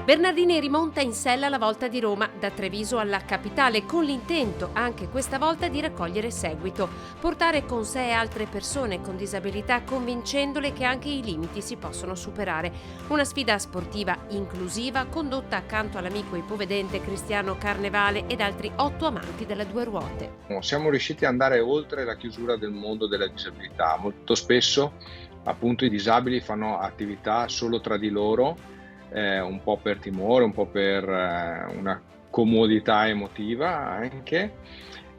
Bernardini rimonta in sella la Volta di Roma, da Treviso alla capitale, con l'intento, anche questa volta, di raccogliere seguito, portare con sé altre persone con disabilità, convincendole che anche i limiti si possono superare. Una sfida sportiva inclusiva, condotta accanto all'amico ipovedente Cristiano Carnevale ed altri 8 amanti delle due ruote. Siamo riusciti ad andare oltre la chiusura del mondo della disabilità. Molto spesso, appunto, i disabili fanno attività solo tra di loro, un po' per timore, un po' per una comodità emotiva anche.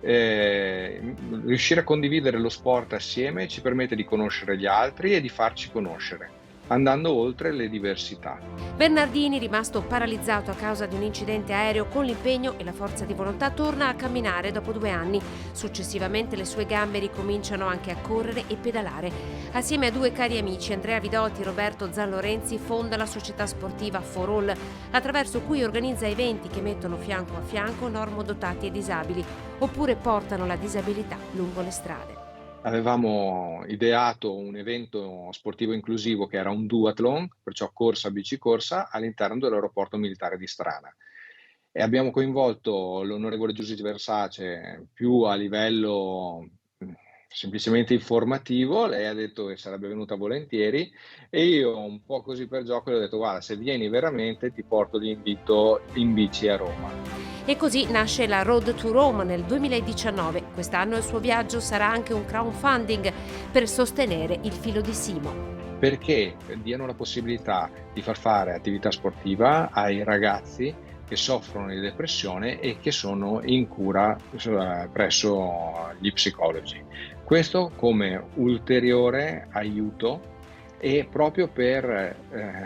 Riuscire a condividere lo sport assieme ci permette di conoscere gli altri e di farci conoscere, andando oltre le diversità. Bernardini, rimasto paralizzato a causa di un incidente aereo, con l'impegno e la forza di volontà torna a camminare dopo 2 anni. Successivamente le sue gambe ricominciano anche a correre e pedalare. Assieme a 2 cari amici, Andrea Vidoti e Roberto Zanlorenzi, fonda la società sportiva For All, attraverso cui organizza eventi che mettono fianco a fianco normodotati e disabili, oppure portano la disabilità lungo le strade. Avevamo ideato un evento sportivo inclusivo che era un duathlon, perciò corsa, bicicorsa, all'interno dell'aeroporto militare di Strana. E abbiamo coinvolto l'onorevole Giusy Versace più a livello semplicemente informativo. Lei ha detto che sarebbe venuta volentieri e io, un po' così per gioco, le ho detto: guarda, se vieni veramente ti porto l'invito in bici a Roma. E così nasce la Road to Rome nel 2019. Quest'anno il suo viaggio sarà anche un crowdfunding per sostenere il filo di Simo. Perché diano la possibilità di far fare attività sportiva ai ragazzi che soffrono di depressione e che sono in cura presso gli psicologi. Questo come ulteriore aiuto e proprio per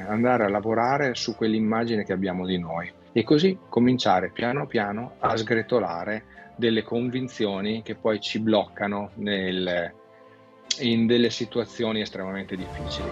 andare a lavorare su quell'immagine che abbiamo di noi e così cominciare piano piano a sgretolare delle convinzioni che poi ci bloccano in delle situazioni estremamente difficili.